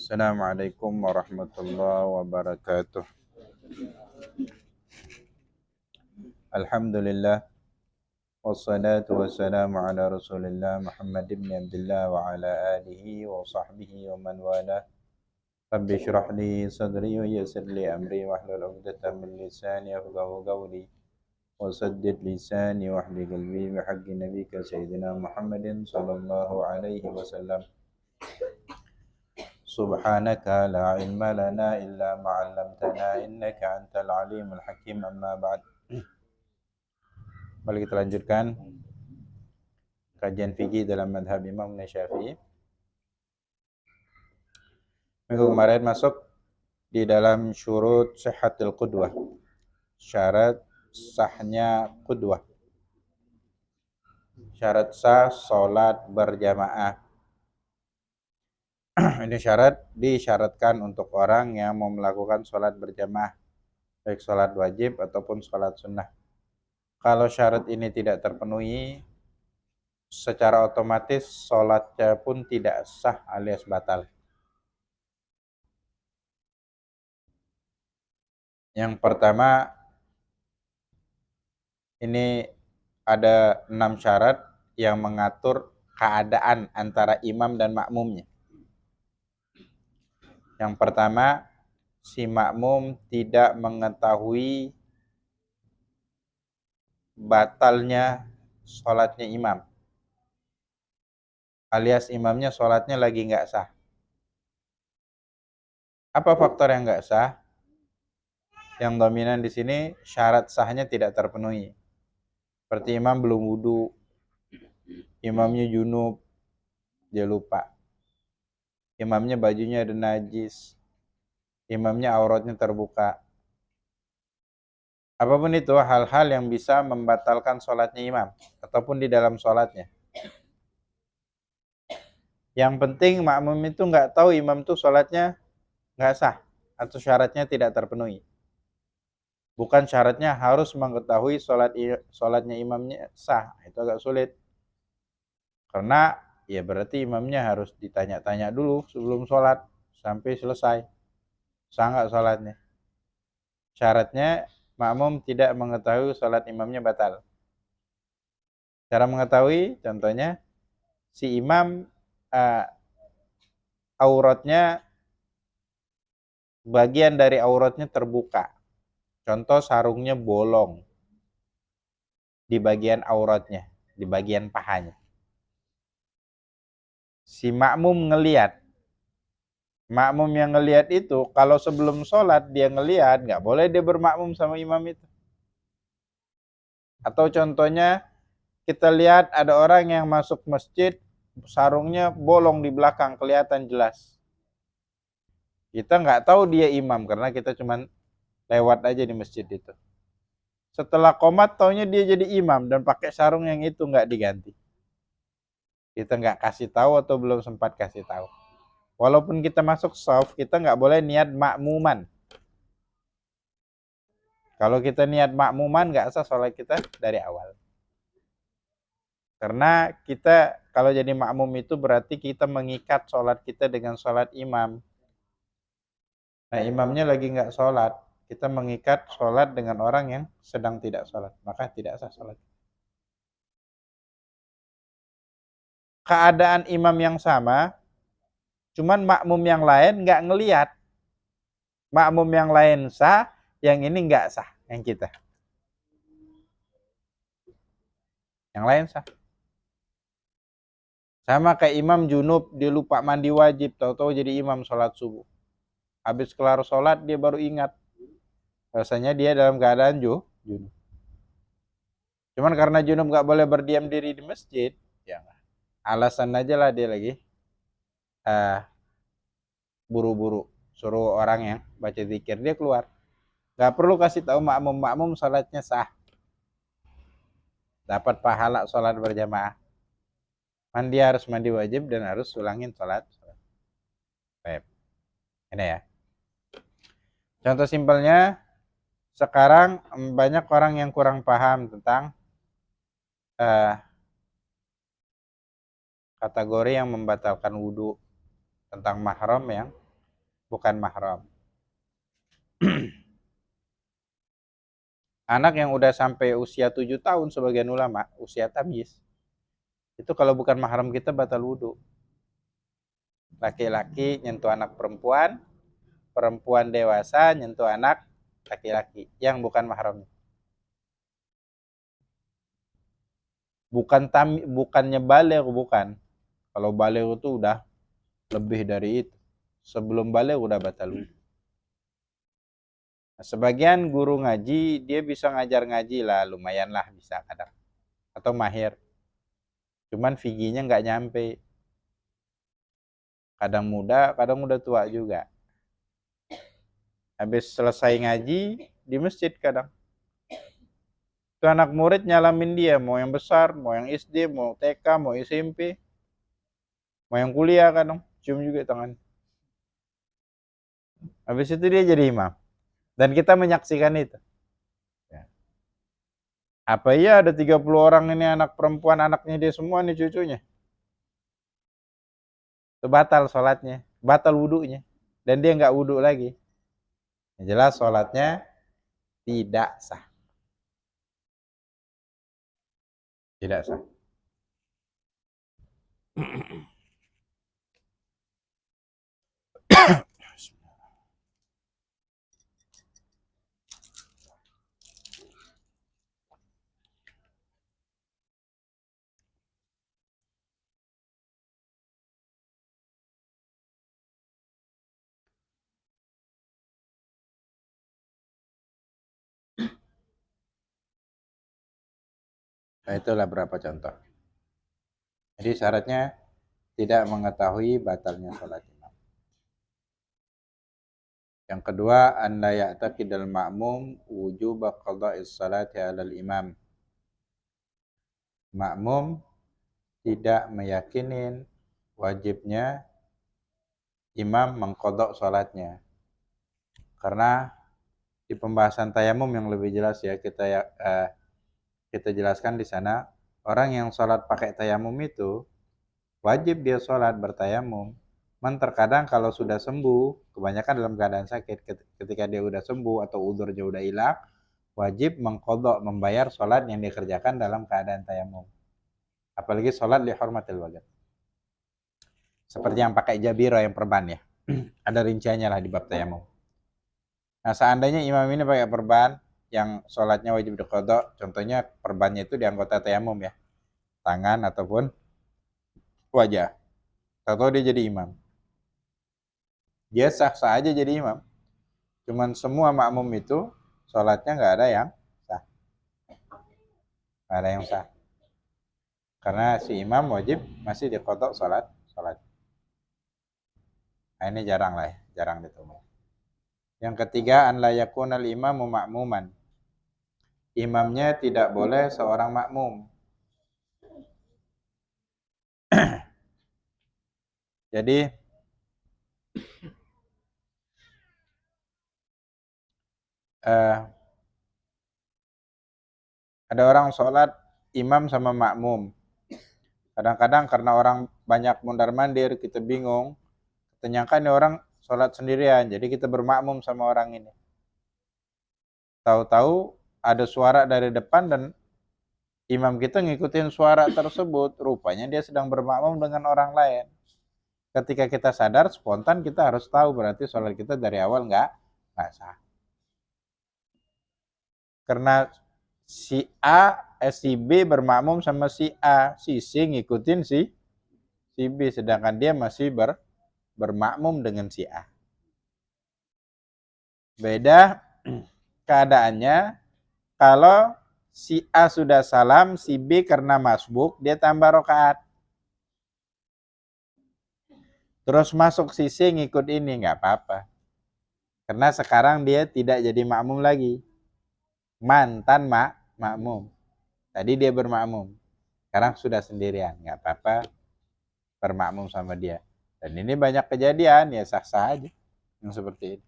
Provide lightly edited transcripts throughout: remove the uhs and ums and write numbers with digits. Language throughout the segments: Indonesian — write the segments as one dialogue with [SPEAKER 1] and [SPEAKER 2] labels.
[SPEAKER 1] Assalamualaikum warahmatullahi wabarakatuh. Alhamdulillah wassalatu wassalamu ala Rasulillah Muhammad ibn Abdullah wa ala alihi wa sahbihi wa man wala. Rabbi shrah li sadri wa yassir li amri wahlul 'uqdatam min lisani yafqahu qawli wa saddid lisani wahdi qalbi bi haqqi nabiyyika sayyidina Muhammadin sallallahu alaihi wasallam. Subhanaka la ilma lana illa ma 'allamtana innaka antal alimul hakim. Amma ba'd. Mari kita lanjutkan kajian fikih dalam madhab Imam Syafi'i. Minggu kemarin masuk di dalam syurut sihhatil qudwah, syarat sahnya qudwah, syarat sah salat berjamaah. Ini syarat disyaratkan untuk orang yang mau melakukan salat berjamaah, baik salat wajib ataupun salat sunnah. Kalau syarat ini tidak terpenuhi, secara otomatis salatnya pun tidak sah alias batal. Yang pertama, ini ada 6 syarat yang mengatur keadaan antara imam dan makmumnya. Yang pertama, si makmum tidak mengetahui batalnya sholatnya imam, alias imamnya sholatnya lagi nggak sah. Apa faktor yang nggak sah? Yang dominan di sini syarat sahnya tidak terpenuhi. Seperti imam belum wudu, imamnya junub, dia lupa. Imamnya bajunya ada najis, imamnya auratnya terbuka. Apapun itu hal-hal yang bisa membatalkan sholatnya imam ataupun di dalam sholatnya. Yang penting makmum itu nggak tahu imam itu sholatnya nggak sah atau syaratnya tidak terpenuhi. Bukan syaratnya harus mengetahui sholatnya imamnya sah, itu agak sulit. Karena ya berarti imamnya harus ditanya-tanya dulu sebelum sholat sampai selesai. Sah nggak sholatnya? Syaratnya makmum tidak mengetahui sholat imamnya batal. Cara mengetahui, contohnya si imam auratnya, bagian dari auratnya terbuka. Contoh sarungnya bolong di bagian auratnya, di bagian pahanya. Si makmum ngelihat. Makmum yang ngelihat itu, kalau sebelum sholat dia ngelihat, nggak boleh dia bermakmum sama imam itu. Atau contohnya, kita lihat ada orang yang masuk masjid, sarungnya bolong di belakang, kelihatan jelas. Kita nggak tahu dia imam, karena kita cuma lewat aja di masjid itu. Setelah qomat taunya dia jadi imam dan pakai sarung yang itu nggak diganti. Kita nggak kasih tahu atau belum sempat kasih tahu. Walaupun kita masuk shaf, kita nggak boleh niat makmuman. Kalau kita niat makmuman nggak sah sholat kita dari awal. Karena kita kalau jadi makmum itu berarti kita mengikat sholat kita dengan sholat imam. Nah imamnya lagi nggak sholat, kita mengikat sholat dengan orang yang sedang tidak sholat, maka tidak sah sholat. Keadaan imam yang sama, cuman makmum yang lain nggak ngelihat. Makmum yang lain sah, yang ini nggak sah, yang kita. Yang lain sah. Sama kayak imam junub, dia lupa mandi wajib, tahu-tahu jadi imam sholat subuh. Habis kelar sholat dia baru ingat. Rasanya dia dalam keadaan junub. Cuman karena junub nggak boleh berdiam diri di masjid, ya alasan aja lah dia lagi buru-buru suruh orang yang baca zikir, dia keluar. Nggak perlu kasih tahu makmum sholatnya sah, dapat pahala sholat berjamaah. Mandi harus mandi wajib dan harus ulangin sholat. Baik. Ini ya. Contoh simpelnya, sekarang banyak orang yang kurang paham tentang kategori yang membatalkan wudhu, tentang mahram yang bukan mahram. Anak yang udah sampai usia 7 tahun sebagian ulama, usia tamyiz, itu kalau bukan mahram kita batal wudhu. Laki-laki nyentuh anak perempuan, perempuan dewasa nyentuh anak laki-laki yang bukan mahramnya. Bukannya baligh, bukan. Kalau baligh itu udah lebih dari itu. Sebelum baligh udah batal wudhu. Nah, sebagian guru ngaji dia bisa ngajar ngaji lah, lumayan lah bisa kadang, atau mahir. Cuman figinya nggak nyampe. Kadang muda, kadang udah tua juga. Habis selesai ngaji di masjid kadang. Itu anak murid nyalamin dia, mau yang besar, mau yang SD, mau TK, mau SMP, mau yang kuliah kadang, cium juga tangan. Habis itu dia jadi imam. Dan kita menyaksikan itu. Ya. Apa iya ada 30 orang ini anak perempuan, anaknya dia semua nih cucunya. Itu batal sholatnya, batal wudhunya. Dan dia nggak wudhu lagi. Yang jelas sholatnya tidak sah. Tidak sah. Nah, itulah beberapa contoh. Jadi syaratnya tidak mengetahui batalnya sholat imam. Yang kedua, an la ya'taqidal ma'mum wujub qada'is salati 'alal imam. Makmum tidak meyakinin wajibnya imam mengqadha salatnya. Karena di pembahasan tayamum yang lebih jelas ya kita jelaskan di sana, orang yang sholat pakai tayamum itu wajib dia sholat bertayamum. Terkadang kalau sudah sembuh, kebanyakan dalam keadaan sakit, ketika dia udah sembuh atau udurnya udah hilang, wajib mengqadha, membayar sholat yang dikerjakan dalam keadaan tayamum. Apalagi sholat li hurmatil wajib. Seperti yang pakai jabiro yang perban ya. Ada rinciannya lah di bab tayamum. Nah, seandainya imam ini pakai perban yang sholatnya wajib diqadha, contohnya perbannya itu di anggota tayamum ya, tangan ataupun wajah. Atau dia jadi imam. Dia sah-sah aja jadi imam. Cuman semua makmum itu sholatnya nggak ada yang sah. Nggak ada yang sah. Karena si imam wajib masih diqadha sholat. Nah, ini jarang lah ya, jarang ditemui. Yang ketiga, an la yakunal imamu ma'muman. Imamnya tidak boleh seorang makmum. Jadi ada orang sholat imam sama makmum. Kadang-kadang karena orang banyak mondar-mandir, kita bingung. Kita nyangka ini orang sholat sendirian, jadi kita bermakmum sama orang ini. Tahu-tahu ada suara dari depan dan imam kita ngikutin suara tersebut. Rupanya dia sedang bermakmum dengan orang lain. Ketika kita sadar, spontan kita harus tahu berarti sholat kita dari awal nggak sah. Karena si B bermakmum sama si A, si C ngikutin si B, sedangkan dia masih bermakmum dengan si A. Beda keadaannya kalau si A sudah salam, si B karena masbuk, dia tambah rakaat. Terus masuk si C ngikut ini, nggak apa-apa. Karena sekarang dia tidak jadi makmum lagi. Mantan makmum. Tadi dia bermakmum. Sekarang sudah sendirian, nggak apa-apa bermakmum sama dia. Dan ini banyak kejadian, ya sah-sah aja yang seperti ini.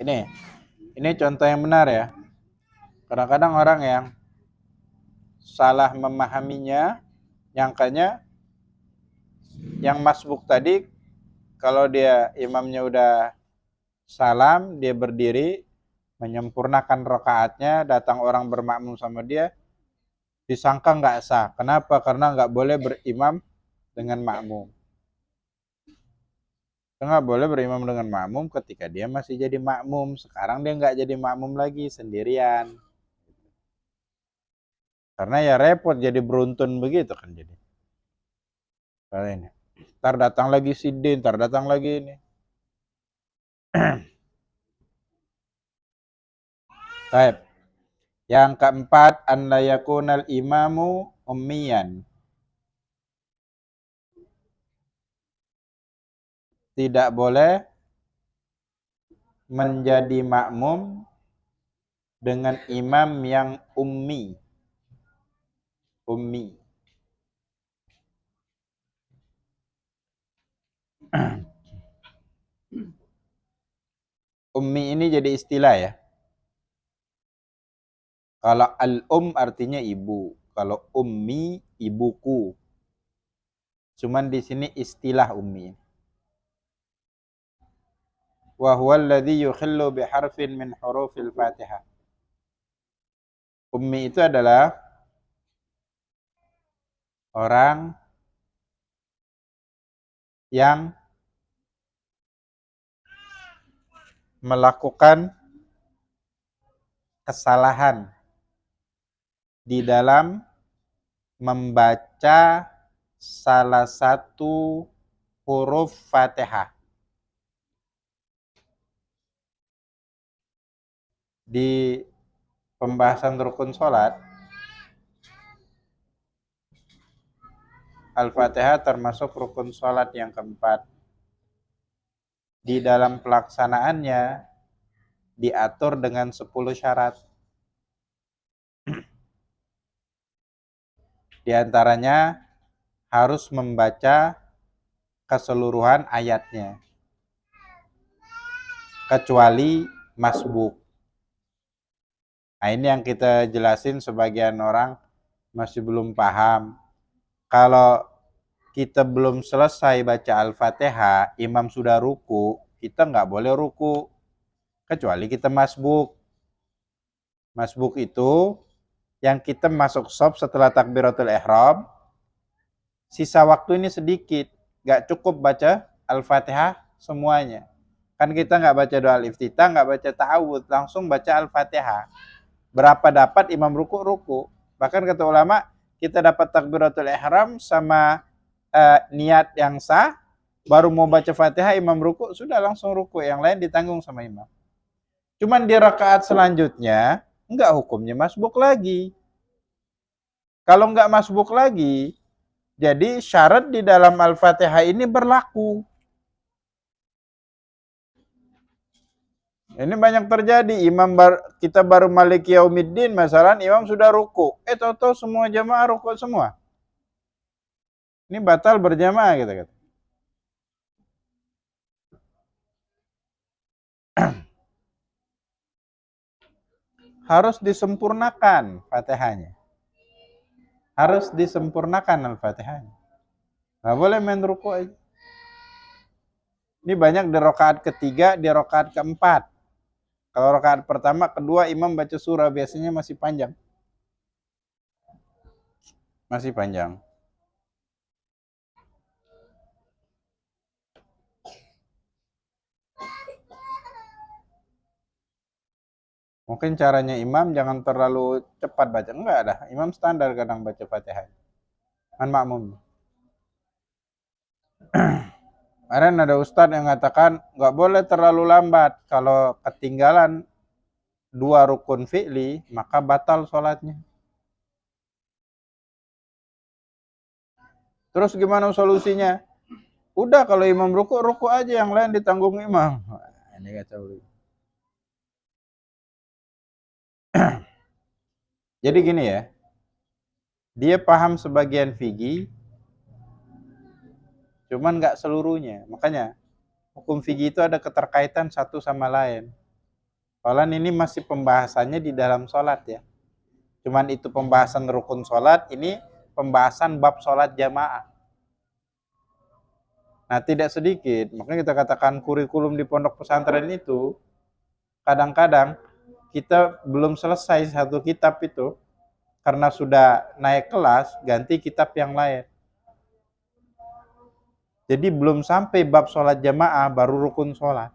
[SPEAKER 1] Ini contoh yang benar ya. Kadang-kadang orang yang salah memahaminya, nyangkanya yang masbuk tadi, kalau dia imamnya udah salam, dia berdiri, menyempurnakan rakaatnya, datang orang bermakmum sama dia, disangka nggak sah. Kenapa? Karena nggak boleh berimam dengan makmum. Nggak boleh berimam dengan makmum ketika dia masih jadi makmum. Sekarang dia nggak jadi makmum lagi, sendirian. Karena ya repot, jadi beruntun begitu kan jadi. Kali ini. Ntar datang lagi si D, ntar datang lagi ini. Baik. Yang keempat, an la yakunal imamu ummiyan. Tidak boleh menjadi makmum dengan imam yang ummi. Ummi. Ummi ini jadi istilah ya. Kalau artinya ibu. Kalau ummi, ibuku. Cuman di sini istilah ummi. Wa huwa alladhi yukhillu biharfin min hurufil Fatihah. Ummi itu adalah orang yang melakukan kesalahan di dalam membaca salah satu huruf Fatihah. Di pembahasan rukun sholat, Al-Fatihah termasuk rukun sholat yang keempat. Di dalam pelaksanaannya diatur dengan 10 syarat. Di antaranya harus membaca keseluruhan ayatnya, kecuali masbuk. Nah, ini yang kita jelasin, sebagian orang masih belum paham. Kalau kita belum selesai baca Al-Fatihah, imam sudah ruku, kita nggak boleh ruku, kecuali kita masbuk. Masbuk itu yang kita masuk shaf setelah takbiratul ihram, sisa waktu ini sedikit, nggak cukup baca Al-Fatihah semuanya. Kan kita nggak baca doa iftitah, nggak baca ta'awudz, langsung baca Al-Fatihah. Berapa dapat imam ruku. Bahkan kata ulama, kita dapat takbiratul ihram sama niat yang sah, baru mau baca Fatihah, imam ruku, sudah langsung ruku, yang lain ditanggung sama imam. Cuman di rakaat selanjutnya enggak, hukumnya masbuk lagi. Kalau enggak masbuk lagi, jadi syarat di dalam Al-Fatihah ini berlaku. Ini banyak terjadi, kita baru Maliki Yaumiddin, masalah imam sudah ruku, tahu-tahu semua jamaah ruku semua. Ini batal berjamaah gitu. Harus disempurnakan Fatihahnya. Harus disempurnakan Al-Fatihahnya. Nggak boleh main ruku aja. Ini banyak di rakaat ketiga, di rakaat keempat. Kalau rakaat pertama, kedua imam baca surah biasanya masih panjang. Masih panjang. Mungkin caranya imam jangan terlalu cepat baca. Enggak ada. Imam standar kadang baca Fatihah. Man makmum. Kemarin ada ustadz yang mengatakan nggak boleh terlalu lambat. Kalau ketinggalan 2 rukun fi'li, maka batal sholatnya. Terus gimana solusinya? Udah, kalau imam ruku aja, yang lain ditanggung imam. Ini kacau. Jadi gini ya, dia paham sebagian fikih, cuman nggak seluruhnya. Makanya hukum fikih itu ada keterkaitan satu sama lain. Soalnya ini masih pembahasannya di dalam sholat ya. Cuman itu pembahasan rukun sholat, ini pembahasan bab sholat jamaah. Nah tidak sedikit, makanya kita katakan kurikulum di pondok pesantren itu, kadang-kadang kita belum selesai satu kitab itu, karena sudah naik kelas, ganti kitab yang lain. Jadi belum sampai bab sholat jamaah, baru rukun sholat.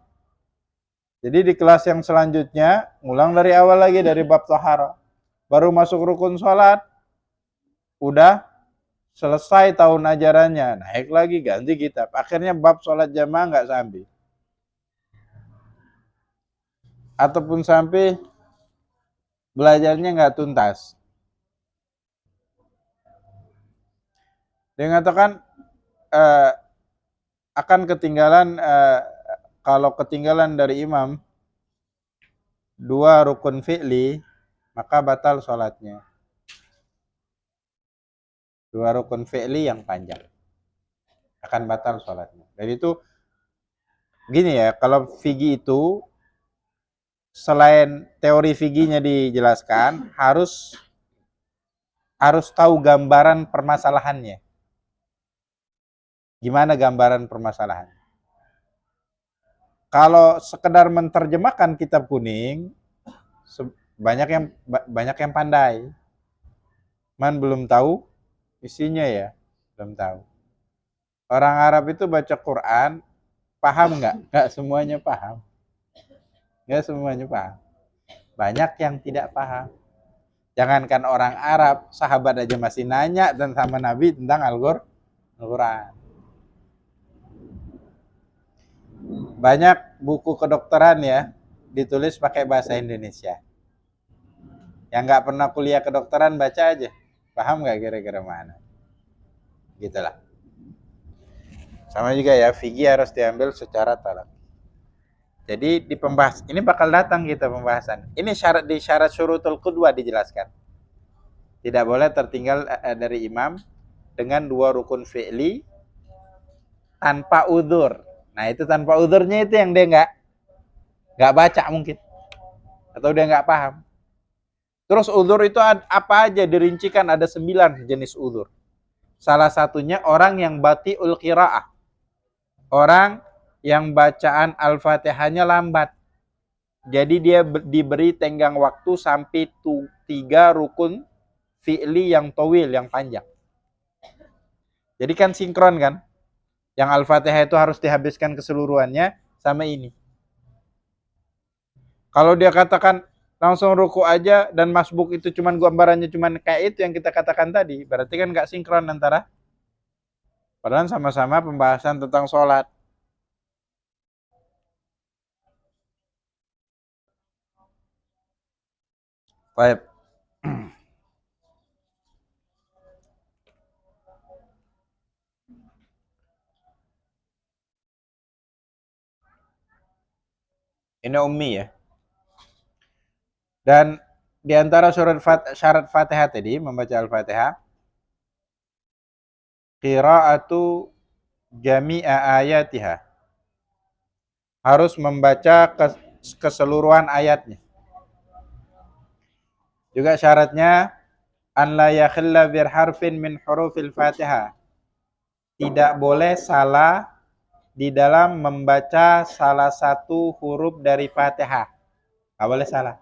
[SPEAKER 1] Jadi di kelas yang selanjutnya, ngulang dari awal lagi, dari bab taharah. Baru masuk rukun sholat, udah selesai tahun ajarannya, naik lagi ganti kitab. Akhirnya bab sholat jamaah nggak sampai. Ataupun sampai belajarnya nggak tuntas. Dia mengatakan akan ketinggalan, kalau ketinggalan dari imam 2 rukun fi'li, maka batal sholatnya. 2 rukun fi'li yang panjang akan batal sholatnya. Jadi itu gini ya, kalau fikih itu selain teori fikihnya dijelaskan, harus tahu gambaran permasalahannya. Gimana gambaran permasalahan? Kalau sekedar menerjemahkan kitab kuning, banyak yang pandai, man belum tahu isinya ya, belum tahu. Orang Arab itu baca Quran, paham nggak? Nggak semuanya paham. Nggak semuanya paham. Banyak yang tidak paham. Jangankan orang Arab, sahabat aja masih nanya dan sama Nabi tentang Al-Quran. Banyak buku kedokteran ya, ditulis pakai bahasa Indonesia. Yang nggak pernah kuliah kedokteran baca aja. Paham nggak kira-kira mana? Gitulah. Sama juga ya, fikih harus diambil secara talak. Jadi di pembahas ini bakal datang kita pembahasan. Ini syarat di syarat syurutul qudwah dijelaskan. Tidak boleh tertinggal dari imam dengan 2 rukun fi'li tanpa udzur. Nah itu tanpa udzurnya itu yang dia nggak baca mungkin, atau dia nggak paham. Terus udzur itu apa aja dirincikan, ada 9 jenis udzur. Salah satunya orang yang batiul qiraah. Orang yang bacaan Al-Fatihahnya lambat. Jadi dia diberi tenggang waktu sampai 3 rukun fi'li yang tawil, yang panjang. Jadi kan sinkron kan? Yang Al-Fatihah itu harus dihabiskan keseluruhannya sama ini. Kalau dia katakan langsung ruku aja dan masbuk itu cuman gambarannya cuman kayak itu yang kita katakan tadi, berarti kan nggak sinkron antara. Padahal sama-sama pembahasan tentang sholat. Baik. Ini ummi ya. Dan di antara syarat Fatihah tadi, membaca Al-Fatihah, qira'atu jami'a ayatiha. Harus membaca keseluruhan ayatnya. Juga syaratnya an la yakhilla bir harfin min hurufil Fatihah. Tidak boleh salah di dalam membaca salah satu huruf dari Fatihah. Nggak boleh salah.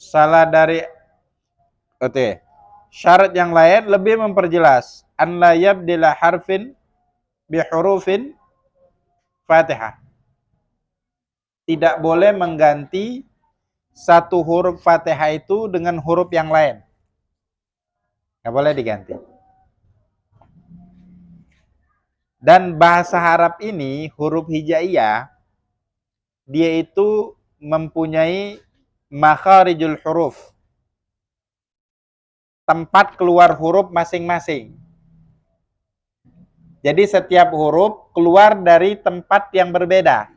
[SPEAKER 1] Salah dari syarat yang lain lebih memperjelas an la yabdila harfin bi hurufin Fatihah. Tidak boleh mengganti satu huruf Fatihah itu dengan huruf yang lain. Nggak boleh diganti. Dan bahasa Arab ini, huruf hijaiyah, dia itu mempunyai makharijul huruf. Tempat keluar huruf masing-masing. Jadi setiap huruf keluar dari tempat yang berbeda.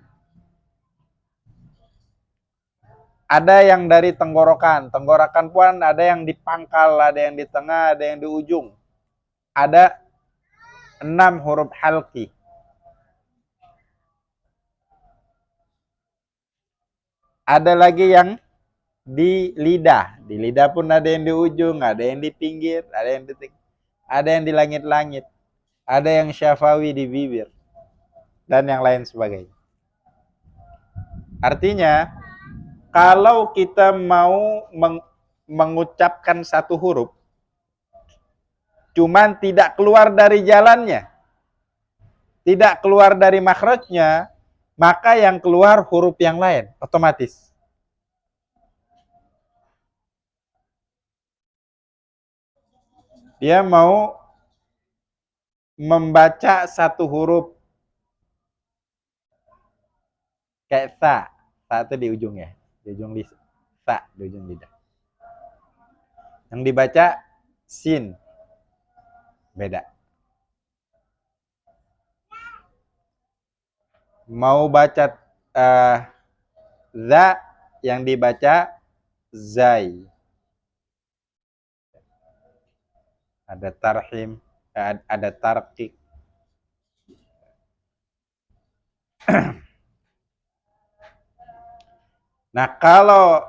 [SPEAKER 1] Ada yang dari tenggorokan. Tenggorokan pun ada yang di pangkal, ada yang di tengah, ada yang di ujung. Ada 6 huruf halqi. Ada lagi yang di lidah. Di lidah pun ada yang di ujung, ada yang di pinggir, ada yang di langit-langit, ada yang syafawi di bibir, dan yang lain sebagainya. Artinya, kalau kita mau mengucapkan satu huruf, cuman tidak keluar dari jalannya, tidak keluar dari makhrajnya, maka yang keluar huruf yang lain, otomatis. Dia mau membaca satu huruf, kayak sa itu di ujungnya, di ujung lidah, sa di ujung lidah. Yang dibaca sin, beda. Mau baca za, yang dibaca zai. Ada tarhim, ada tarqiq. Nah, kalau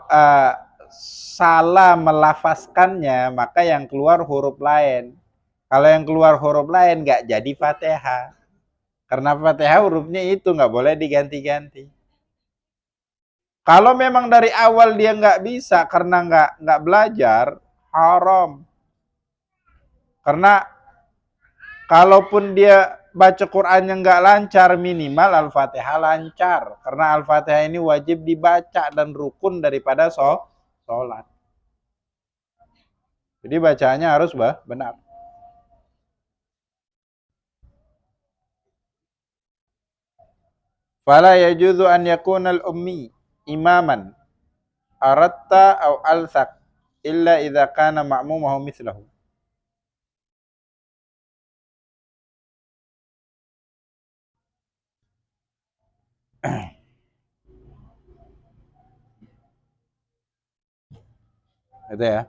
[SPEAKER 1] salah melafazkannya, maka yang keluar huruf lain. Kalau yang keluar huruf lain nggak jadi Fatihah. Karena Fatihah hurufnya itu nggak boleh diganti-ganti. Kalau memang dari awal dia nggak bisa karena nggak belajar, haram. Karena kalaupun dia baca Qurannya nggak lancar, minimal Al-Fatihah lancar. Karena Al-Fatihah ini wajib dibaca dan rukun daripada sholat. Jadi bacaannya harus benar. Fala yajuzu an yakuna al-ummi imaman aratta au alsak illa idza kana ma'mumahu mislahu. Itu ya.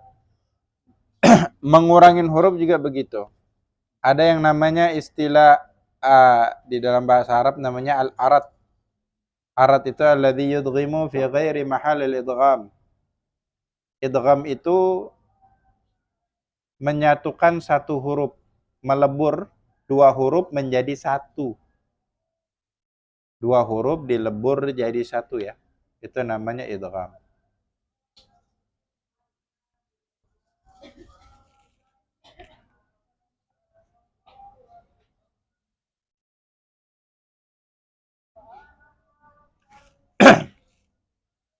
[SPEAKER 1] Mengurangin huruf juga begitu. Ada yang namanya istilah di dalam bahasa Arab namanya al-arat. Arat itu alladzi yudghimu fi ghairi mahallil idgham. Idgham itu menyatukan satu huruf, melebur dua huruf menjadi satu. Dua huruf dilebur jadi satu ya. Itu namanya idgham.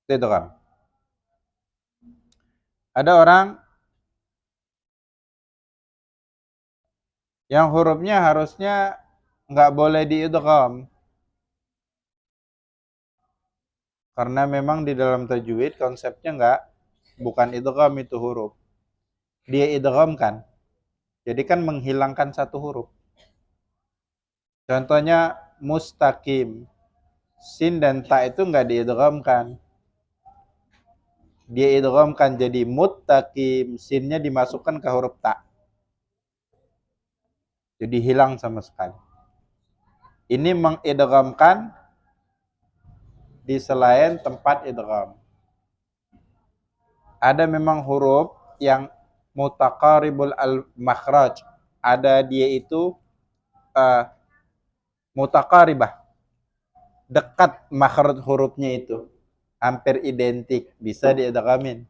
[SPEAKER 1] Itu kan. Ada orang yang hurufnya harusnya nggak boleh diidgham. Karena memang di dalam tajwid konsepnya bukan idgham itu huruf. Dia idgham kan. Jadi kan menghilangkan satu huruf. Contohnya mustaqim. Sin dan ta itu nggak diidghamkan. Dia idghamkan jadi muttaqim, sinnya dimasukkan ke huruf ta. Jadi hilang sama sekali. Ini mengidghamkan di selain tempat idgham. Ada memang huruf yang mutaqaribul al-makhraj. Ada dia itu mutaqaribah. Dekat makhraj hurufnya itu. Hampir identik. Bisa diidghamin.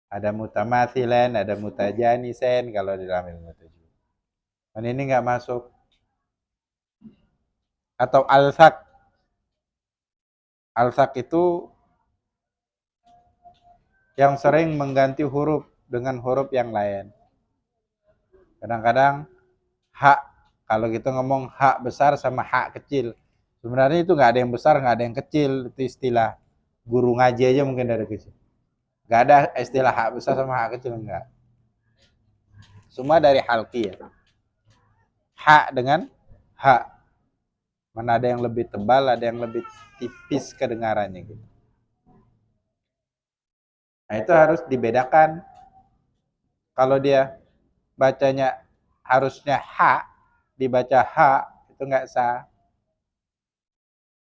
[SPEAKER 1] Ada mutamathilan, ada mutajanisen kalau di dalam ilmu tajwid. Dan ini nggak masuk. Atau alsak. Alsak itu yang sering mengganti huruf dengan huruf yang lain. Kadang-kadang hak, kalau kita ngomong hak besar sama hak kecil, sebenarnya itu nggak ada yang besar, nggak ada yang kecil. Itu istilah guru ngaji aja mungkin dari kecil. Nggak ada istilah hak besar sama hak kecil, enggak. Semua dari halqi ya. Hak dengan hak. Mana ada yang lebih tebal, ada yang lebih tipis kedengarannya gitu. Nah itu harus dibedakan. Kalau dia bacanya harusnya ha, dibaca ha, itu nggak sah.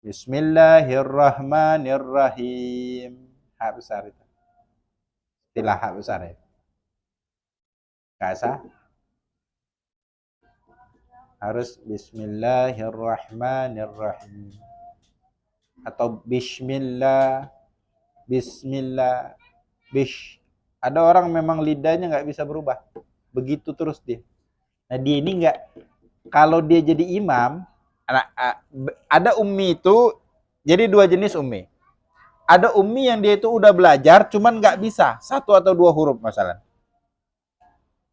[SPEAKER 1] Bismillahirrahmanirrahim. Hak besar itu. Istilah hak besar ya. Nggak sah. Harus Bismillahirrahmanirrahim. Atau Bismillah, Bismillah, Bish. Ada orang memang lidahnya nggak bisa berubah. Begitu terus dia. Nah dia ini nggak, kalau dia jadi imam, ada ummi itu, jadi dua jenis ummi. Ada ummi yang dia itu udah belajar, cuman nggak bisa satu atau dua huruf masalah.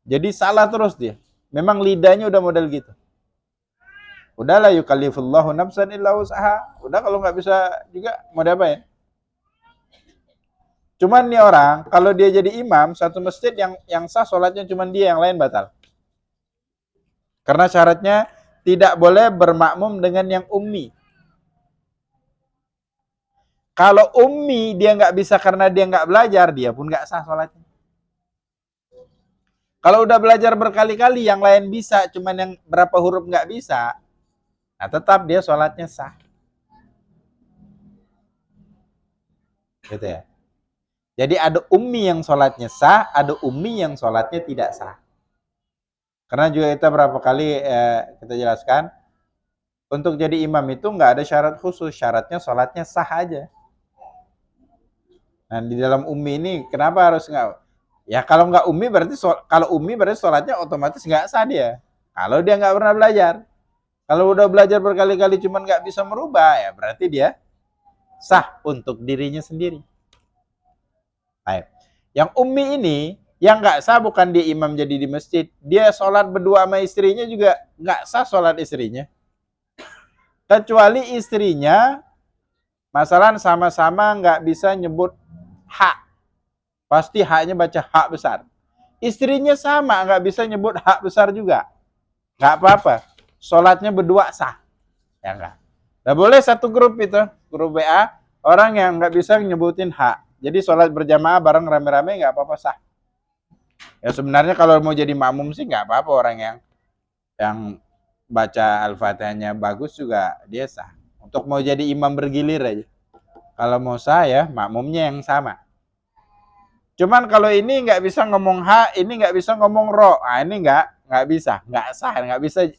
[SPEAKER 1] Jadi salah terus dia. Memang lidahnya udah model gitu. Udahlah yukallifullahu nafsan illa usaha. Udah kalau nggak bisa juga mau diapain? Cuman nih orang, kalau dia jadi imam satu masjid yang sah sholatnya cuman dia, yang lain batal. Karena syaratnya tidak boleh bermakmum dengan yang ummi. Kalau ummi dia nggak bisa karena dia nggak belajar, dia pun nggak sah sholatnya. Kalau udah belajar berkali-kali, yang lain bisa, cuman yang berapa huruf nggak bisa, nah tetap dia sholatnya sah. Gitu ya. Jadi ada ummi yang sholatnya sah, ada ummi yang sholatnya tidak sah. Karena juga kita berapa kali kita jelaskan, untuk jadi imam itu nggak ada syarat khusus, syaratnya sholatnya sah aja. Nah di dalam ummi ini kenapa harus nggak? Ya kalau nggak ummi berarti kalau ummi berarti sholatnya otomatis nggak sah dia. Kalau dia nggak pernah belajar, kalau udah belajar berkali-kali cuman nggak bisa merubah, ya berarti dia sah untuk dirinya sendiri. Baik. Yang ummi ini yang nggak sah bukan dia imam jadi di masjid, dia sholat berdua sama istrinya juga nggak sah sholat istrinya. Kecuali istrinya, masalah sama-sama nggak bisa nyebut hak, pasti haknya baca hak besar. Istrinya sama nggak bisa nyebut hak besar juga, nggak apa-apa, sholatnya berdua sah, ya enggak. Nah boleh satu grup itu, grup WA, orang yang nggak bisa nyebutin hak, jadi sholat berjamaah bareng rame-rame nggak apa-apa sah. Ya sebenarnya kalau mau jadi makmum sih nggak apa-apa, orang yang baca Al-Fatihahnya bagus juga dia sah. Untuk mau jadi imam bergilir aja. Kalau mau sah ya makmumnya yang sama. Cuman kalau ini nggak bisa ngomong ha, ini nggak bisa ngomong ro, nah ini nggak bisa, nggak sah, nggak bisa.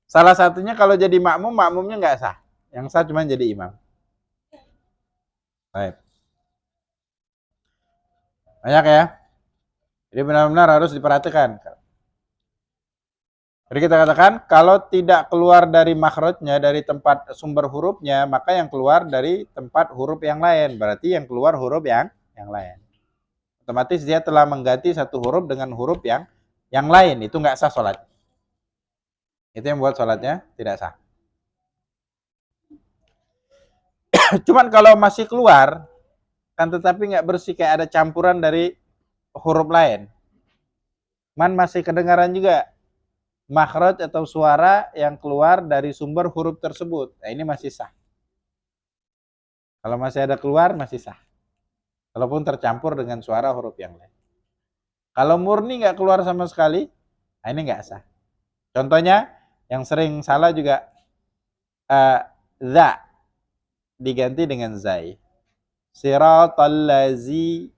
[SPEAKER 1] Salah satunya kalau jadi makmum, makmumnya nggak sah. Yang sah cuma jadi imam. Baik. Banyak ya. Jadi benar-benar harus diperhatikan. Jadi kita katakan kalau tidak keluar dari makhrajnya, dari tempat sumber hurufnya, maka yang keluar dari tempat huruf yang lain. Berarti yang keluar huruf yang lain. Otomatis dia telah mengganti satu huruf dengan huruf yang lain. Itu nggak sah sholat. Itu yang buat sholatnya tidak sah. Cuman kalau masih keluar, kan tetapi nggak bersih, kayak ada campuran dari huruf lain. Man masih kedengaran juga makhraj atau suara yang keluar dari sumber huruf tersebut. Nah, ini masih sah. Kalau masih ada keluar, masih sah. Walaupun tercampur dengan suara huruf yang lain. Kalau murni nggak keluar sama sekali, nah ini nggak sah. Contohnya, yang sering salah juga, za diganti dengan zai. Siratal lazi,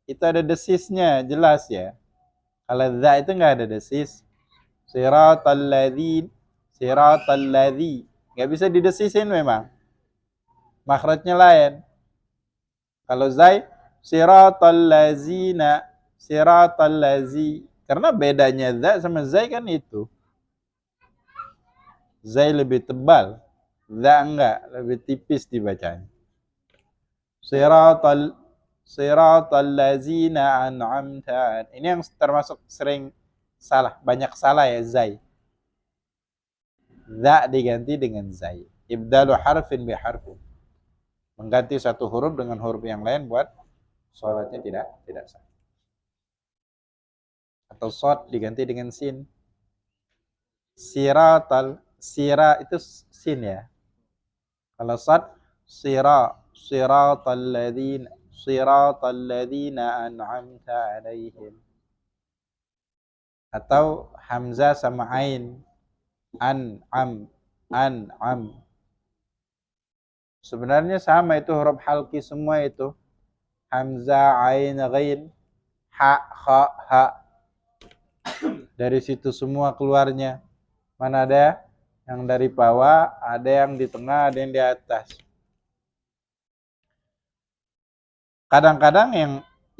[SPEAKER 1] itu ada desisnya, jelas ya. Kalau za itu nggak ada desis. Siratal ladzi, nggak bisa didesisin memang, makhrajnya lain. Kalau zai, siratal lazi, karena bedanya za sama zai kan itu, zai lebih tebal, za enggak, lebih tipis dibacanya. Siratal lazina an'amta, ini yang termasuk sering salah, banyak salah ya, zai. Za diganti dengan zai. Ibdalu harfin bi harfin. Mengganti satu huruf dengan huruf yang lain buat sholatnya tidak sah. Atau shad diganti dengan sin. Sira itu sin ya. Kalau shad, siratal ladzina an'amta alaihim. Atau hamzah sama ain, an'am. Sebenarnya sama itu huruf halqi semua itu. Hamzah, ain, ghain, ha, kha, ha. Dari situ semua keluarnya. Mana ada yang dari bawah, ada yang di tengah, ada yang di atas. Kadang-kadang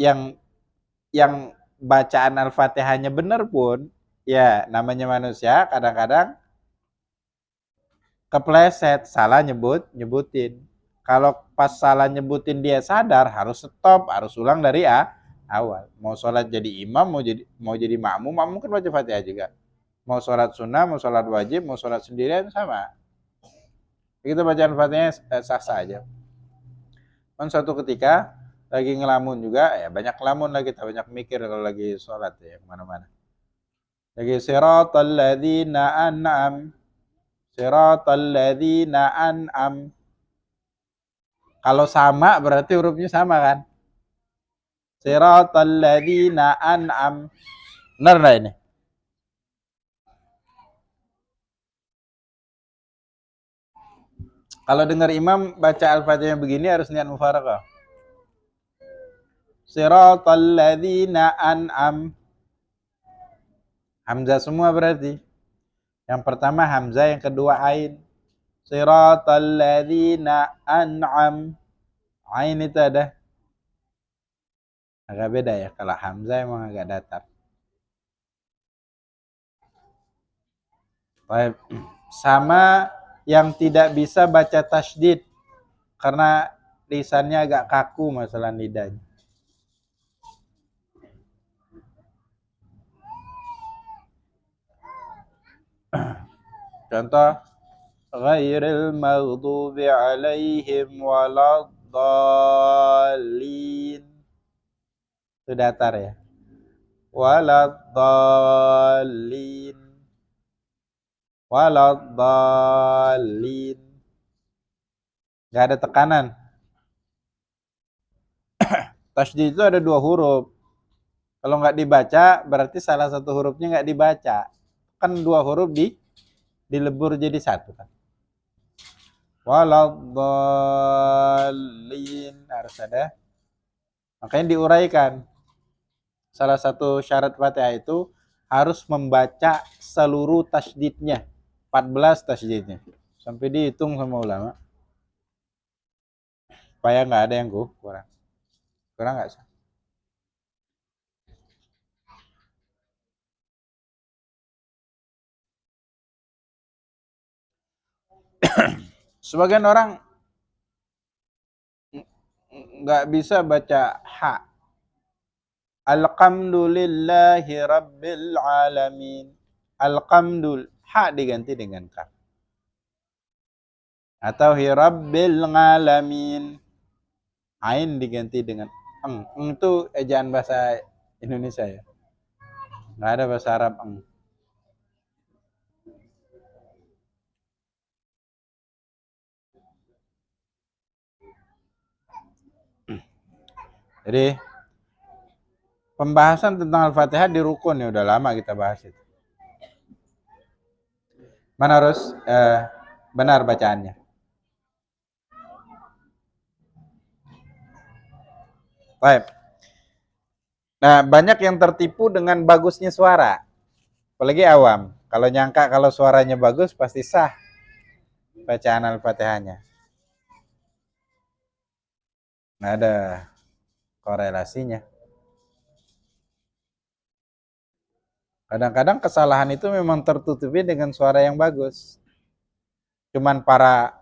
[SPEAKER 1] yang yang bacaan Al-Fatihahnya benar pun, ya namanya manusia, kadang-kadang kepleset, salah nyebutin. Kalau pas salah nyebutin dia sadar, harus stop, harus ulang dari awal. Mau sholat jadi imam, mau jadi makmum, makmum kan baca Fatihah juga. Mau sholat sunnah, mau sholat wajib, mau sholat sendirian sama. Kita bacaan Fatihah sah-sah aja. Kan suatu ketika lagi ngelamun juga, ya banyak ngelamun lah kita, banyak mikir kalau lagi sholat ya kemana-mana. Lagi siratal ladzina an'am, siratal ladzina an'am. Kalau sama berarti hurufnya sama kan? Siratal ladzina an'am. Benar enggak ini? Kalau dengar imam baca Al-Fatihah begini harus niat mufaraqah. Siratal ladzina an'am. Hamzah semua berarti. Yang pertama hamzah, yang kedua ain. Siratal ladzina an'am. Ain itu ada. Agak beda ya, kalau hamzah emang agak datar. Baik. Sama yang tidak bisa baca tasydid karena lisannya agak kaku masalah lidahnya. Contoh, ghairil maghdubi alaihim waladdallin. Itu datar ya. Waladdallin. Waladdallin. Enggak ada tekanan. Tasydid itu ada 2 huruf. Kalau nggak dibaca, berarti salah satu hurufnya nggak dibaca. Kan 2 huruf dilebur jadi satu kan. Waladdallin harus ada. Makanya diuraikan. Salah satu syarat Fatihah itu harus membaca seluruh tasydidnya. 14 tasydidnya. Sampai dihitung sama ulama. Supaya nggak ada yang kurang. Kurang nggak sih? Sebagian orang nggak bisa baca ha. Alhamdulillahi rabbil alamin. Alhamdul, ha diganti dengan kaf. Atau hirabbil alamin. Ain diganti dengan eng. Eng itu ejaan bahasa Indonesia ya. Nggak ada bahasa Arab eng. Jadi pembahasan tentang Al-Fatihah di rukun ya udah lama kita bahas itu. Mana harus benar bacaannya. Baik. Nah, banyak yang tertipu dengan bagusnya suara. Apalagi awam. Kalau nyangka kalau suaranya bagus pasti sah bacaan Al-Fatihahnya. Nggak ada korelasinya. Kadang-kadang kesalahan itu memang tertutupi dengan suara yang bagus. Cuman para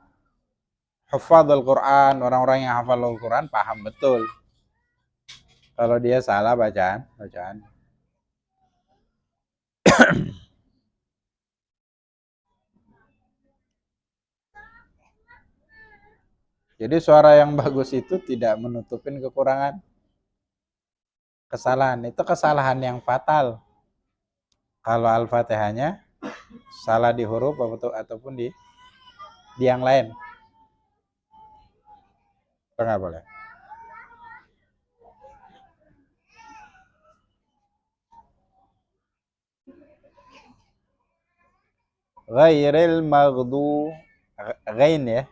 [SPEAKER 1] hafadzul Quran, orang-orang yang hafal Al-Quran paham betul kalau dia salah bacaan. Jadi suara yang bagus itu tidak menutupin kekurangan kesalahan. Itu kesalahan yang fatal. Kalau Al-Fatihahnya salah di huruf ataupun di yang lain. Itu nggak boleh. Ghairil maghdu, ghain ya.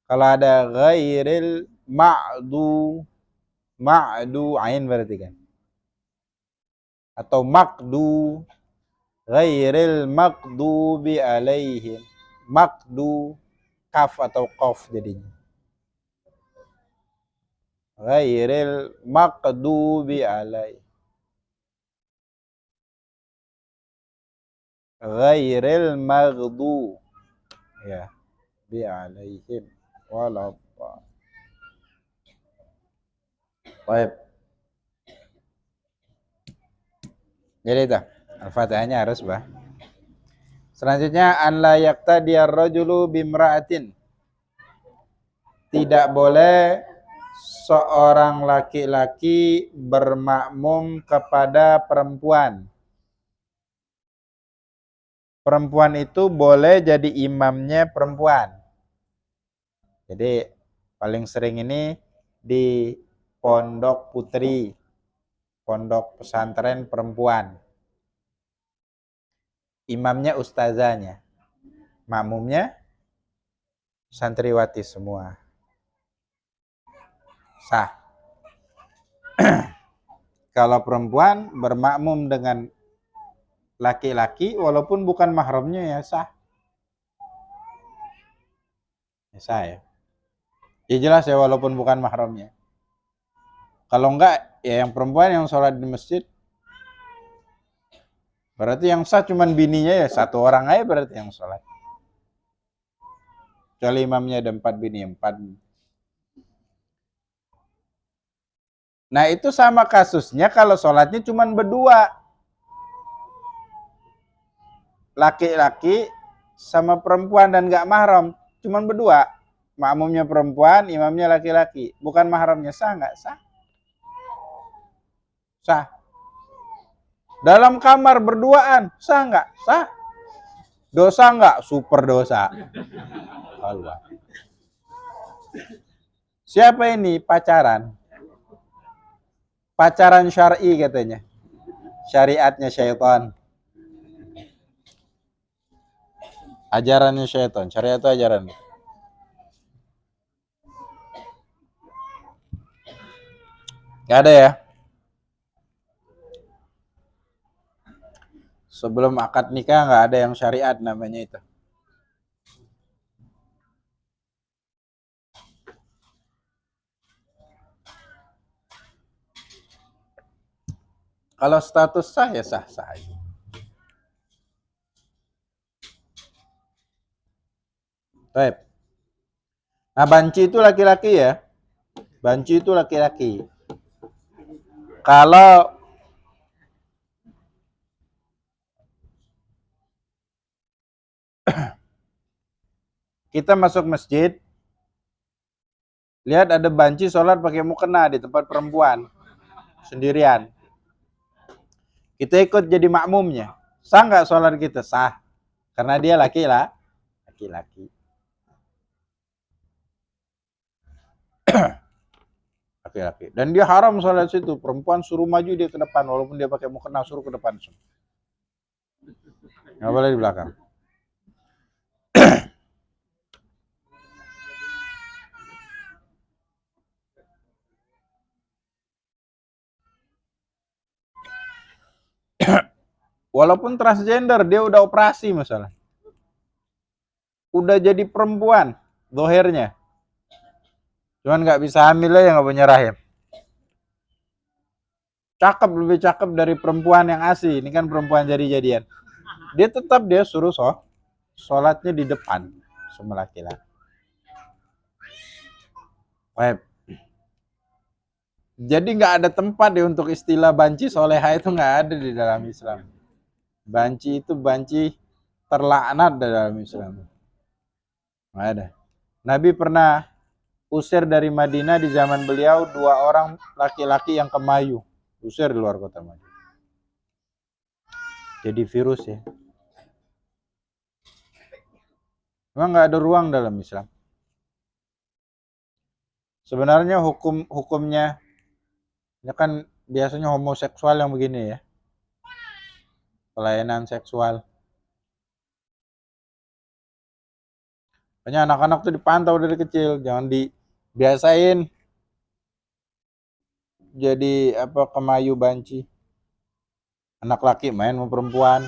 [SPEAKER 1] Kalau ada ghairil ma'du ain berarti kan. Atau maqdu, ghairil maqdubi alaihim. Maqdu kaf atau qaf jadinya. Ghairil maqdubi alaihim. Ghairil maghdu ya bi alaihim wala. Baik. Jadi itu Al-Fatihahnya harus bah. Selanjutnya an la yaqtadi ar-rajulu bimra'atin. Tidak boleh seorang laki-laki bermakmum kepada perempuan. Perempuan itu boleh jadi imamnya perempuan. Jadi paling sering ini di pondok putri, pondok pesantren perempuan. Imamnya ustazahnya, makmumnya santriwati semua. Sah. Kalau perempuan bermakmum dengan laki-laki walaupun bukan mahramnya ya sah. Ya sah ya. Ya jelas ya walaupun bukan mahramnya. Kalau enggak ya yang perempuan yang sholat di masjid berarti yang sah cuman bininya ya satu orang aja berarti yang sholat. Kecuali imamnya ada 4 bini, 4. Nah itu sama kasusnya kalau sholatnya cuman berdua. Laki-laki sama perempuan dan gak mahram, cuman berdua. Makmumnya perempuan, imamnya laki-laki. Bukan mahramnya, sah gak? Sah. Sah. Dalam kamar berduaan, sah gak? Sah. Dosa gak? Super dosa. Allah. Siapa ini pacaran? Pacaran syar'i katanya. Syariatnya syaitan. Ajarannya syaitan, syariat itu ajaran. Gak ada ya? Sebelum akad nikah gak ada yang syariat namanya itu. Kalau status sah ya sah-sah aja. Baik. Nah, banci itu laki-laki ya. Banci itu laki-laki. Kalau kita masuk masjid, lihat ada banci sholat pakai mukena di tempat perempuan sendirian. Kita ikut jadi makmumnya. Sah nggak sholat kita? Sah. Karena dia laki-laki. Laki-laki. Dan dia haram sholat situ. Perempuan suruh maju dia ke depan. Walaupun dia pakai mukena suruh ke depan. Nggak boleh di belakang. Walaupun transgender, dia udah operasi masalah. Udah jadi perempuan, dohernya. Cuman nggak bisa hamil aja, nggak punya rahim. Cakep, lebih cakep dari perempuan yang asli. Ini kan perempuan jadi-jadian. Dia tetap dia suruh sholatnya di depan sama laki-laki. Baik. Jadi nggak ada tempat ya untuk istilah banci soleha itu nggak ada di dalam Islam. Banci itu banci terlaknat dalam Islam. Nggak ada. Nabi pernah usir dari Madinah di zaman beliau 2 orang laki-laki yang kemayu. Usir di luar kota Madinah. Jadi virus ya. Memang nggak ada ruang dalam Islam. Sebenarnya hukumnya ya kan biasanya homoseksual yang begini ya. Pelayanan seksual. Makanya anak-anak tuh dipantau dari kecil, jangan dibiasain jadi kemayu banci. Anak laki main sama perempuan.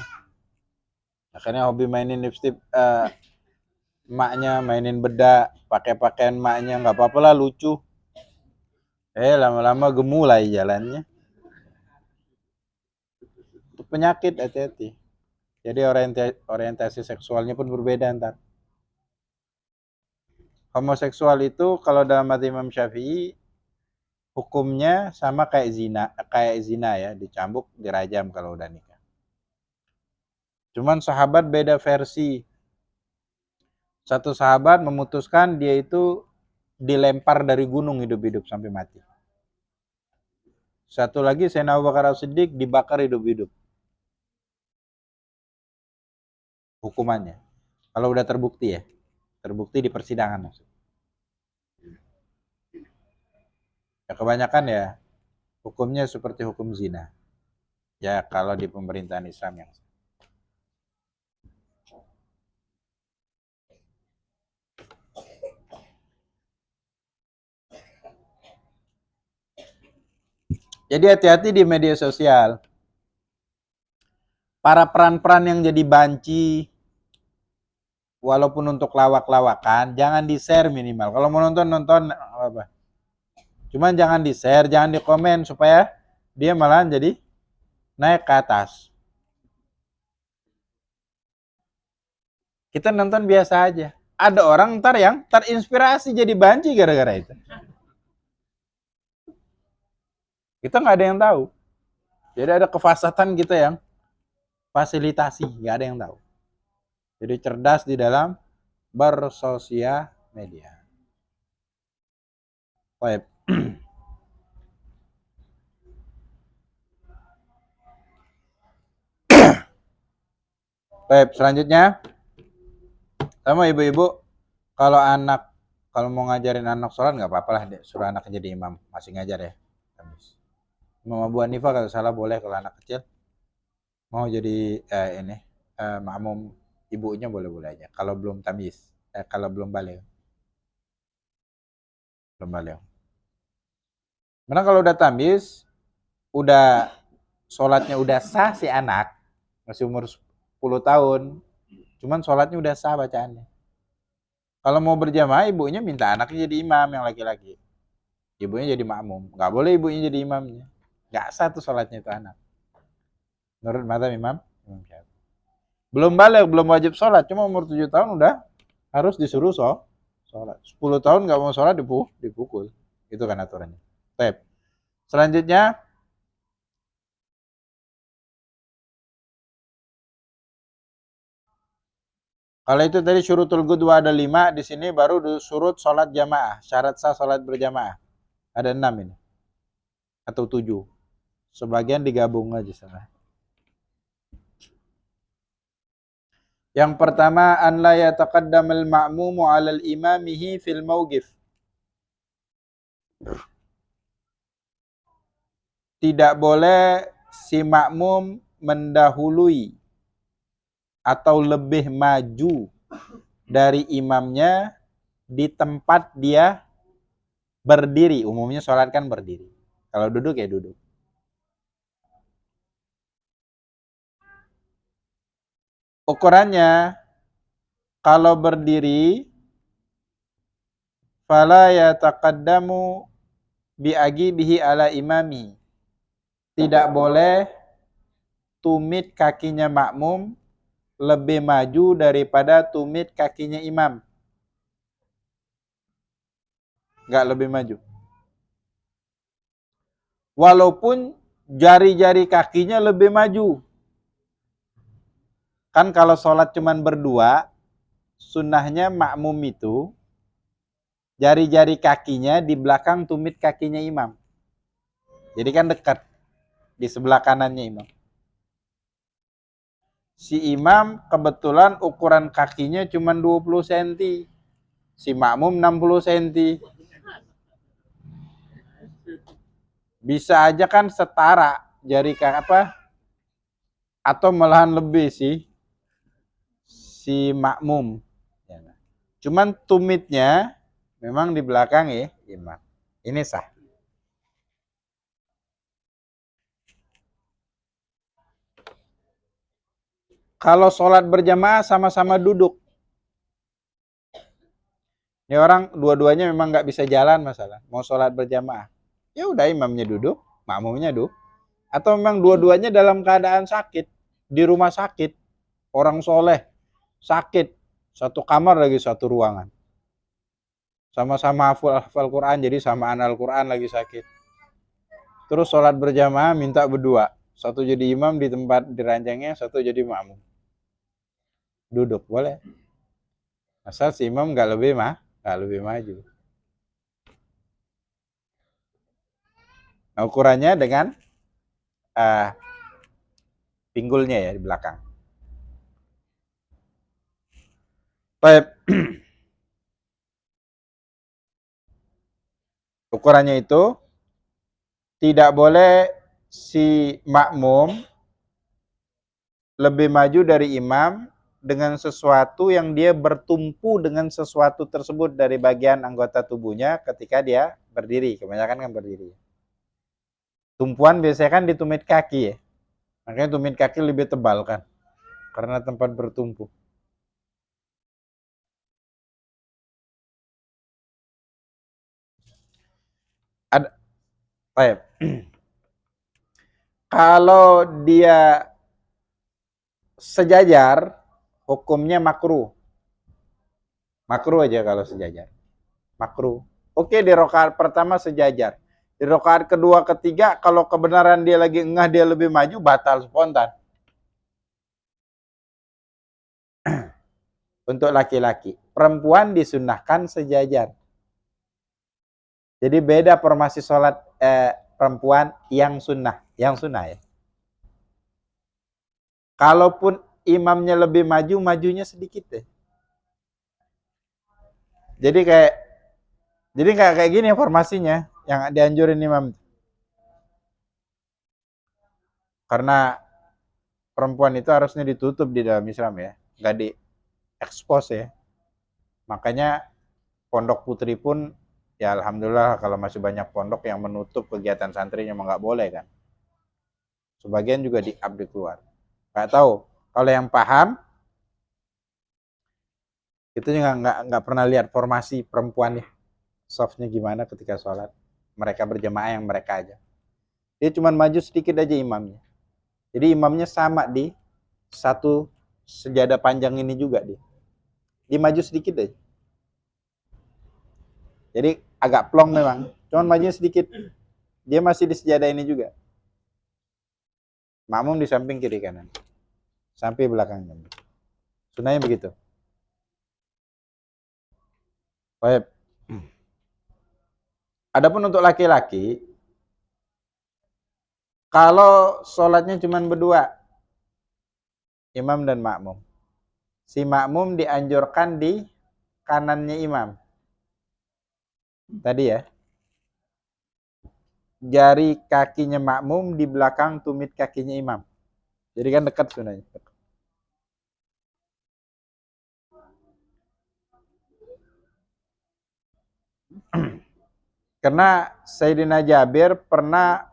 [SPEAKER 1] Akhirnya hobi mainin lipstick emaknya, mainin bedak, pakai pakaian emaknya, nggak apa-apa lah, lucu. Lama-lama gemulai jalannya. Itu penyakit, hati-hati. Jadi orientasi seksualnya pun berbeda ntar. Homoseksual itu kalau dalam madzhab Imam Syafi'i hukumnya sama kayak zina ya, dicambuk, dirajam kalau udah nikah. Cuman sahabat beda versi. Satu sahabat memutuskan dia itu dilempar dari gunung hidup-hidup sampai mati. Satu lagi Sayyidina Abu Bakar As-Siddiq dibakar hidup-hidup. Hukumannya. Kalau udah terbukti ya. Terbukti di persidangan maksudnya. Ya kebanyakan ya hukumnya seperti hukum zina. Ya kalau di pemerintahan Islam yang jadi hati-hati di media sosial. Para peran-peran yang jadi banci, walaupun untuk lawak-lawakan, jangan di-share minimal. Kalau mau nonton apa. Cuman jangan di-share, jangan di-komen supaya dia malah jadi naik ke atas. Kita nonton biasa aja. Ada orang ntar yang terinspirasi jadi banci gara-gara itu. Kita nggak ada yang tahu. Jadi ada kefasatan kita yang fasilitasi, nggak ada yang tahu. Jadi cerdas di dalam bersosial media. Baik. Baik, selanjutnya sama ibu-ibu kalau mau ngajarin anak sholat nggak apa-apa lah, suruh anak jadi imam, masih ngajar ya. Imam Abu Hanifah kalau salah boleh kalau anak kecil mau jadi makmum ibunya boleh-boleh aja kalau belum tamyiz, kalau belum balik. Karena kalau udah tamyiz, udah sholatnya udah sah si anak, masih umur 10 tahun, cuman sholatnya udah sah bacaannya. Kalau mau berjamaah, ibunya minta anaknya jadi imam yang laki-laki. Ibunya jadi makmum. Nggak boleh ibunya jadi imamnya. Nggak sah tuh sholatnya itu anak. Menurut madzhab Imam Syafi'i. Belum balik, belum wajib sholat. Cuma umur 7 tahun udah harus disuruh sholat. 10 tahun nggak mau sholat dipukul. Itu kan aturannya. Baik. Selanjutnya, kalau itu tadi syurutul qudwah ada 5, di sini baru surut sholat jamaah, syarat sah sholat berjamaah. Ada 6 ini. Atau 7. Sebagian digabung aja sana. Yang pertama, an la yataqaddamal ma'mumu 'alal imamihi fil mauqif. Tidak boleh si makmum mendahului atau lebih maju dari imamnya di tempat dia berdiri. Umumnya sholat kan berdiri. Kalau duduk ya duduk. Ukurannya, kalau berdiri, fala yataqaddamu bihi ala imami. Tidak boleh tumit kakinya makmum lebih maju daripada tumit kakinya imam. Nggak lebih maju. Walaupun jari-jari kakinya lebih maju. Kan kalau sholat cuman berdua, sunnahnya makmum itu jari-jari kakinya di belakang tumit kakinya imam. Jadi kan dekat di sebelah kanannya imam. Si imam kebetulan ukuran kakinya cuma 20 cm. Si makmum 60 cm. Bisa aja kan setara jari atau malahan lebih si makmum. Cuman tumitnya memang di belakang ya imam. Ini sah. Kalau sholat berjamaah sama-sama duduk. Ini orang dua-duanya memang nggak bisa jalan masalah. Mau sholat berjamaah. Ya udah imamnya duduk, makmumnya duduk. Atau memang dua-duanya dalam keadaan sakit. Di rumah sakit. Orang soleh. Sakit. Satu kamar lagi satu ruangan. Sama-sama hafal Quran, jadi samaan Al-Quran lagi sakit. Terus sholat berjamaah minta berdua. Satu jadi imam di tempat diranjangnya, satu jadi makmum. Duduk, boleh. Asal si imam nggak lebih maju. Nah, ukurannya dengan pinggulnya ya di belakang. Baik. Ukurannya itu tidak boleh si makmum lebih maju dari imam dengan sesuatu yang dia bertumpu dengan sesuatu tersebut dari bagian anggota tubuhnya ketika dia berdiri. Kebanyakan kan berdiri. Tumpuan biasanya kan di tumit kaki ya. Makanya tumit kaki lebih tebal kan. Karena tempat bertumpu. Ada, baik. Kalau dia sejajar, hukumnya makruh. Makruh aja kalau sejajar. Makruh. Oke, di rakaat pertama sejajar. Di rakaat kedua, ketiga, kalau kebenaran dia lagi engah, dia lebih maju, batal spontan. Untuk laki-laki. Perempuan disunnahkan sejajar. Jadi beda formasi sholat perempuan yang sunnah. Yang sunnah ya. Kalaupun imamnya lebih maju, majunya sedikit deh. Jadi nggak kayak gini formasinya yang dianjurin imam. Karena perempuan itu harusnya ditutup di dalam Islam ya, nggak diekspos ya. Makanya pondok putri pun ya alhamdulillah kalau masih banyak pondok yang menutup kegiatan santrinya emang nggak boleh kan. Sebagian juga di-update keluar. Nggak tahu. Kalau yang paham itu juga nggak pernah lihat formasi perempuannya, softnya gimana ketika sholat. Mereka berjamaah yang mereka aja. Dia cuma maju sedikit aja imamnya. Jadi imamnya sama di satu sejadah panjang ini juga dia. Dia maju sedikit aja. Jadi agak plong memang. Cuma maju sedikit. Dia masih di sejadah ini juga. Makmum di samping kiri kanan. Sampai belakangnya. Sunnahnya begitu. Baik. Adapun untuk laki-laki, kalau sholatnya cuma berdua, imam dan makmum. Si makmum dianjurkan di kanannya imam. Tadi ya. Jari kakinya makmum di belakang tumit kakinya imam. Jadi kan dekat sebenarnya. Karena Sayyidina Jabir pernah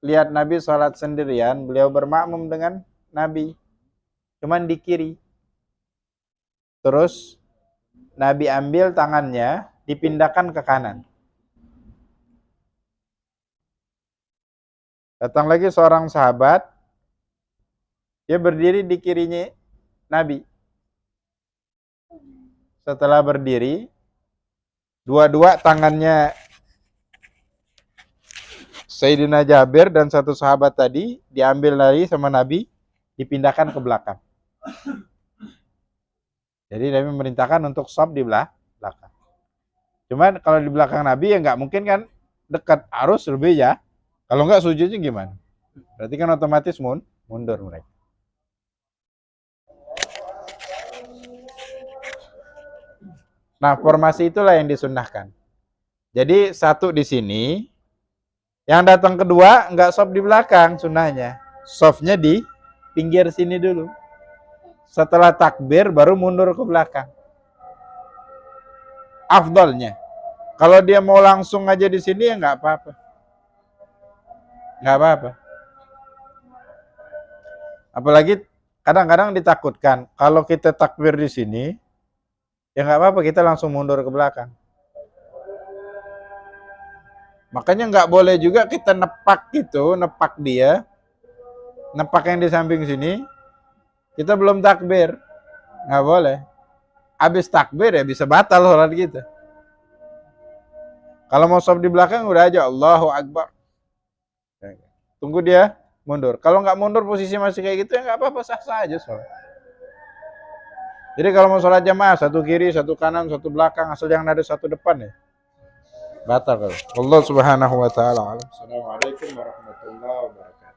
[SPEAKER 1] lihat Nabi sholat sendirian, beliau bermakmum dengan Nabi. Cuman di kiri. Terus Nabi ambil tangannya, dipindahkan ke kanan. Datang lagi seorang sahabat, dia berdiri di kirinya Nabi. Setelah berdiri, dua-dua tangannya Sayyidina Jabir dan satu sahabat tadi diambil lagi sama Nabi, dipindahkan ke belakang. Jadi Nabi memerintahkan untuk shaf di belakang. Cuman kalau di belakang Nabi ya nggak mungkin kan dekat, harus lebih ya. Kalau nggak sujudnya gimana? Berarti kan otomatis mundur mereka. Nah, formasi itulah yang disunnahkan. Jadi satu di sini, yang datang kedua nggak soft di belakang sunnahnya. Softnya di pinggir sini dulu. Setelah takbir baru mundur ke belakang. afdalnya. Kalau dia mau langsung aja di sini ya nggak apa-apa. Nggak apa-apa. Apalagi kadang-kadang ditakutkan kalau kita takbir di sini, ya nggak apa-apa kita langsung mundur ke belakang. Makanya nggak boleh juga kita nepak gitu, nepak dia, nepak yang di samping sini, kita belum takbir, nggak boleh. Habis takbir ya bisa batal sholat kita. Kalau mau sholat di belakang udah aja Allahu Akbar. Tunggu dia mundur. Kalau nggak mundur posisi masih kayak gitu ya nggak apa-apa, sah-sah aja sholat. Jadi kalau mau sholat jamaah satu kiri, satu kanan, satu belakang, asal jangan ada satu depan ya. Batal kalau. Allah Subhanahu wa taala alam. Assalamualaikum warahmatullahi wabarakatuh.